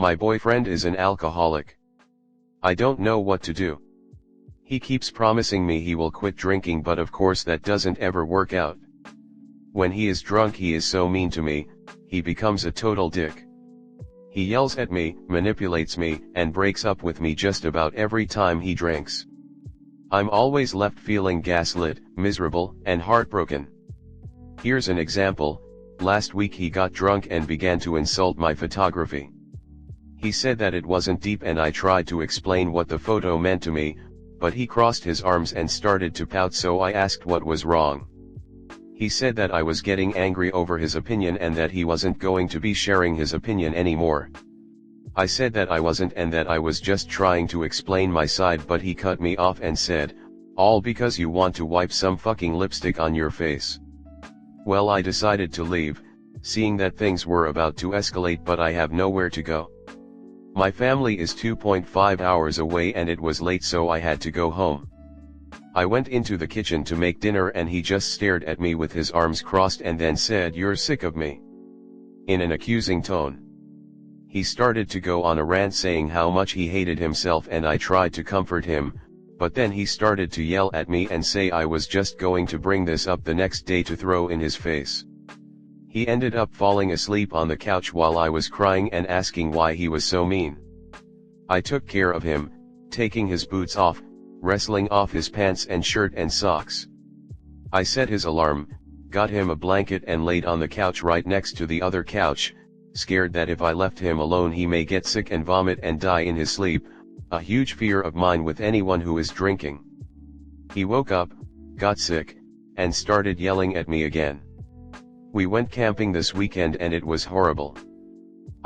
My boyfriend is an alcoholic. I don't know what to do. He keeps promising me he will quit drinking, but of course that doesn't ever work out. When he is drunk he is so mean to me, he becomes a total dick. He yells at me, manipulates me, and breaks up with me just about every time he drinks. I'm always left feeling gaslit, miserable, and heartbroken. Here's an example. Last week he got drunk and began to insult my photography. He said that it wasn't deep and I tried to explain what the photo meant to me, but he crossed his arms and started to pout, so I asked what was wrong. He said that I was getting angry over his opinion and that he wasn't going to be sharing his opinion anymore. I said that I wasn't and that I was just trying to explain my side, but he cut me off and said, "All because you want to wipe some fucking lipstick on your face." Well, I decided to leave, seeing that things were about to escalate, but I have nowhere to go. My family is 2.5 hours away and it was late, so I had to go home. I went into the kitchen to make dinner and he just stared at me with his arms crossed and then said, "You're sick of me," in an accusing tone. He started to go on a rant saying how much he hated himself, and I tried to comfort him, but then he started to yell at me and say I was just going to bring this up the next day to throw in his face. He ended up falling asleep on the couch while I was crying and asking why he was so mean. I took care of him, taking his boots off, wrestling off his pants and shirt and socks. I set his alarm, got him a blanket and laid on the couch right next to the other couch, scared that if I left him alone he may get sick and vomit and die in his sleep, a huge fear of mine with anyone who is drinking. He woke up, got sick, and started yelling at me again. We went camping this weekend and it was horrible.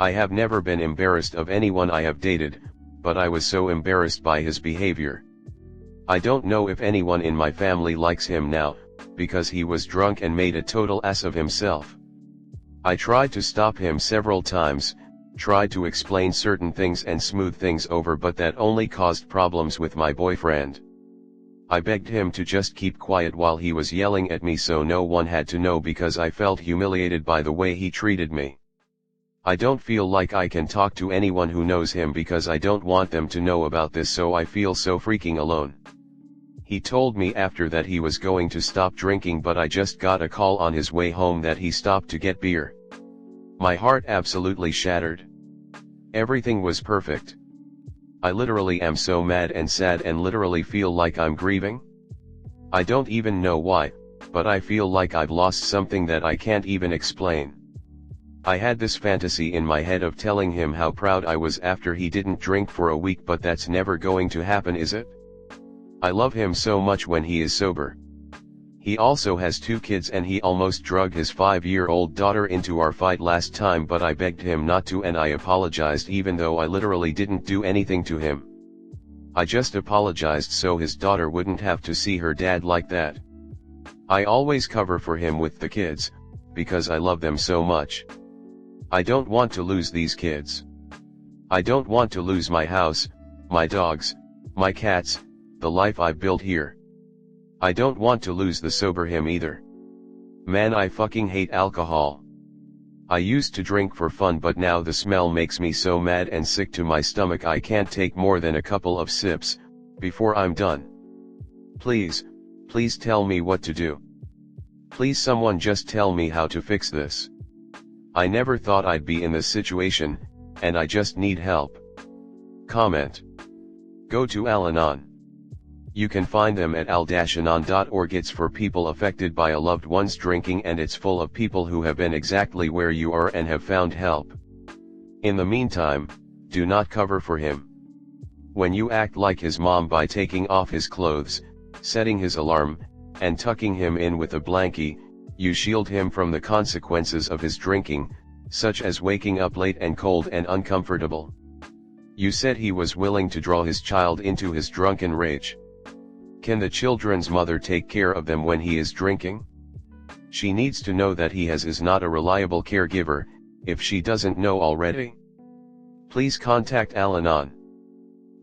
I have never been embarrassed of anyone I have dated, but I was so embarrassed by his behavior. I don't know if anyone in my family likes him now, because he was drunk and made a total ass of himself. I tried to stop him several times, tried to explain certain things and smooth things over, but that only caused problems with my boyfriend. I begged him to just keep quiet while he was yelling at me so no one had to know, because I felt humiliated by the way he treated me. I don't feel like I can talk to anyone who knows him because I don't want them to know about this, so I feel so freaking alone. He told me after that he was going to stop drinking, but I just got a call on his way home that he stopped to get beer. My heart absolutely shattered. Everything was perfect. I literally am so mad and sad and literally feel like I'm grieving. I don't even know why, but I feel like I've lost something that I can't even explain. I had this fantasy in my head of telling him how proud I was after he didn't drink for a week, but that's never going to happen, is it? I love him so much when he is sober. He also has 2 kids and he almost drug his 5-year-old daughter into our fight last time, but I begged him not to and I apologized even though I literally didn't do anything to him. I just apologized so his daughter wouldn't have to see her dad like that. I always cover for him with the kids, because I love them so much. I don't want to lose these kids. I don't want to lose my house, my dogs, my cats, the life I've built here. I don't want to lose the sober him either. Man, I fucking hate alcohol. I used to drink for fun, but now the smell makes me so mad and sick to my stomach I can't take more than a couple of sips, before I'm done. Please tell me what to do. Please someone just tell me how to fix this. I never thought I'd be in this situation, and I just need help. Comment. Go to Al-Anon. You can find them at al-anon.org. It's for people affected by a loved one's drinking, and it's full of people who have been exactly where you are and have found help. In the meantime, do not cover for him. When you act like his mom by taking off his clothes, setting his alarm, and tucking him in with a blankie, you shield him from the consequences of his drinking, such as waking up late and cold and uncomfortable. You said he was willing to draw his child into his drunken rage. Can the children's mother take care of them when he is drinking? She needs to know that he is not a reliable caregiver, if she doesn't know already. Please contact Al-Anon.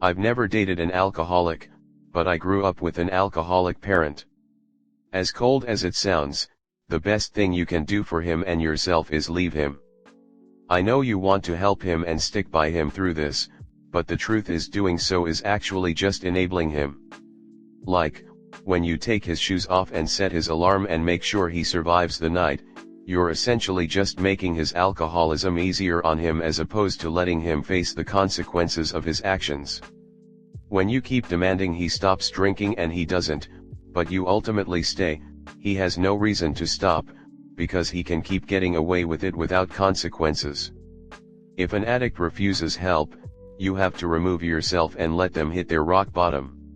I've never dated an alcoholic, but I grew up with an alcoholic parent. As cold as it sounds, the best thing you can do for him and yourself is leave him. I know you want to help him and stick by him through this, but the truth is doing so is actually just enabling him. Like, when you take his shoes off and set his alarm and make sure he survives the night, you're essentially just making his alcoholism easier on him as opposed to letting him face the consequences of his actions. When you keep demanding he stops drinking and he doesn't, but you ultimately stay, he has no reason to stop, because he can keep getting away with it without consequences. If an addict refuses help, you have to remove yourself and let them hit their rock bottom.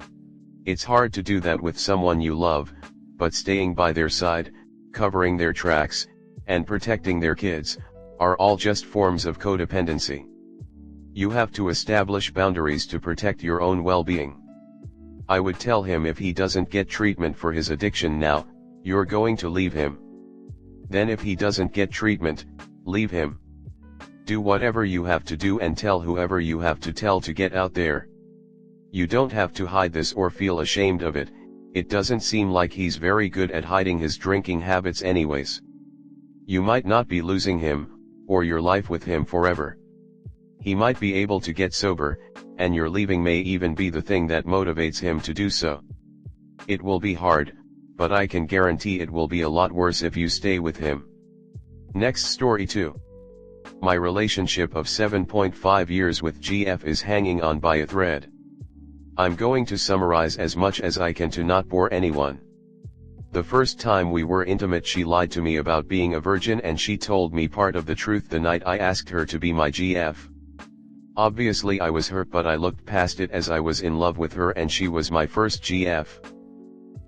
It's hard to do that with someone you love, but staying by their side, covering their tracks, and protecting their kids, are all just forms of codependency. You have to establish boundaries to protect your own well-being. I would tell him if he doesn't get treatment for his addiction now, you're going to leave him. Then if he doesn't get treatment, leave him. Do whatever you have to do and tell whoever you have to tell to get out there. You don't have to hide this or feel ashamed of it. It doesn't seem like he's very good at hiding his drinking habits anyways. You might not be losing him, or your life with him forever. He might be able to get sober, and your leaving may even be the thing that motivates him to do so. It will be hard, but I can guarantee it will be a lot worse if you stay with him. Next story 2. My relationship of 7.5 years with GF is hanging on by a thread. I'm going to summarize as much as I can to not bore anyone. The first time we were intimate she lied to me about being a virgin and she told me part of the truth the night I asked her to be my GF. Obviously I was hurt, but I looked past it as I was in love with her and she was my first GF.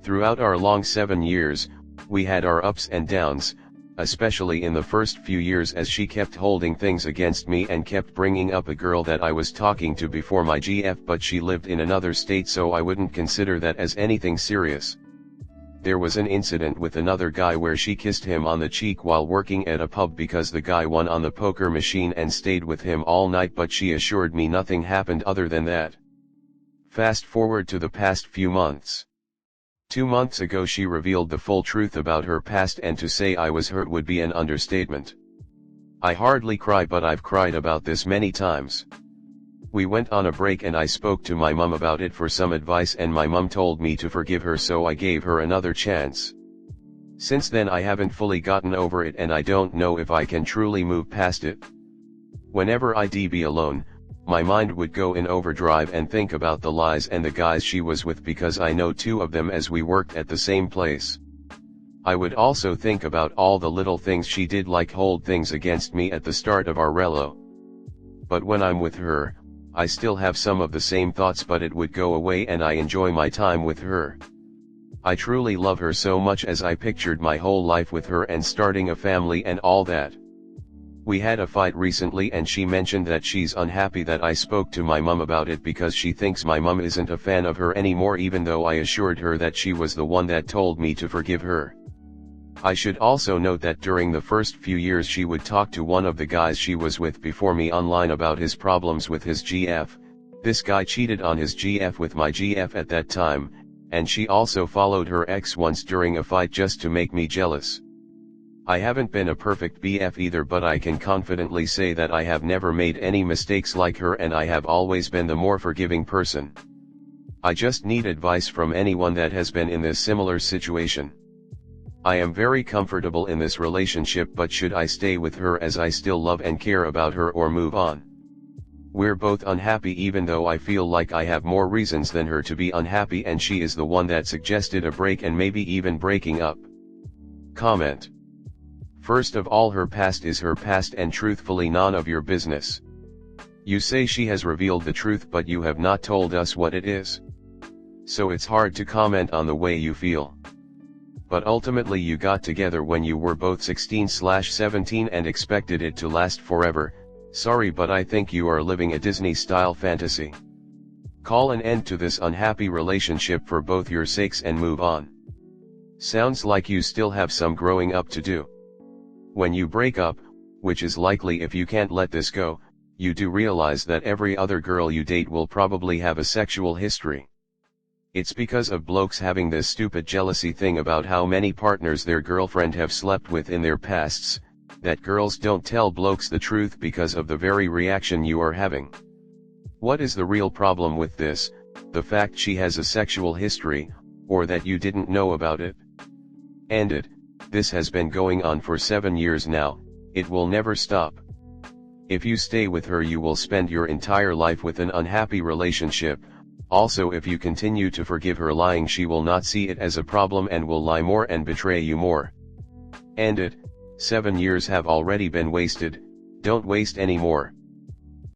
Throughout our long 7 years, we had our ups and downs, especially in the first few years as she kept holding things against me and kept bringing up a girl that I was talking to before my GF, but she lived in another state so I wouldn't consider that as anything serious. There was an incident with another guy where she kissed him on the cheek while working at a pub because the guy won on the poker machine and stayed with him all night, but she assured me nothing happened other than that. Fast forward to the past few months. 2 months ago she revealed the full truth about her past, and to say I was hurt would be an understatement. I hardly cry, but I've cried about this many times. We went on a break and I spoke to my mum about it for some advice, and my mum told me to forgive her, so I gave her another chance. Since then I haven't fully gotten over it and I don't know if I can truly move past it. Whenever I'd be alone, my mind would go in overdrive and think about the lies and the guys she was with, because I know 2 of them as we worked at the same place. I would also think about all the little things she did, like hold things against me at the start of our relo. But when I'm with her, I still have some of the same thoughts, but it would go away and I enjoy my time with her. I truly love her so much, as I pictured my whole life with her and starting a family and all that. We had a fight recently and she mentioned that she's unhappy that I spoke to my mum about it because she thinks my mum isn't a fan of her anymore, even though I assured her that she was the one that told me to forgive her. I should also note that during the first few years she would talk to one of the guys she was with before me online about his problems with his GF. This guy cheated on his GF with my GF at that time, and she also followed her ex once during a fight just to make me jealous. I haven't been a perfect BF either, but I can confidently say that I have never made any mistakes like her and I have always been the more forgiving person. I just need advice from anyone that has been in this similar situation. I am very comfortable in this relationship, but should I stay with her as I still love and care about her, or move on? We're both unhappy, even though I feel like I have more reasons than her to be unhappy, and she is the one that suggested a break and maybe even breaking up. Comment. First of all, her past is her past and truthfully none of your business. You say she has revealed the truth, but you have not told us what it is. So it's hard to comment on the way you feel. But ultimately you got together when you were both 16/17 and expected it to last forever. Sorry, but I think you are living a Disney-style fantasy. Call an end to this unhappy relationship for both your sakes and move on. Sounds like you still have some growing up to do. When you break up, which is likely if you can't let this go, you do realize that every other girl you date will probably have a sexual history. It's because of blokes having this stupid jealousy thing about how many partners their girlfriend have slept with in their pasts, that girls don't tell blokes the truth because of the very reaction you are having. What is the real problem with this? The fact she has a sexual history, or that you didn't know about it? End it. This has been going on for 7 years now, it will never stop. If you stay with her you will spend your entire life with an unhappy relationship. Also, if you continue to forgive her lying, she will not see it as a problem and will lie more and betray you more. End it. 7 years have already been wasted, don't waste any more.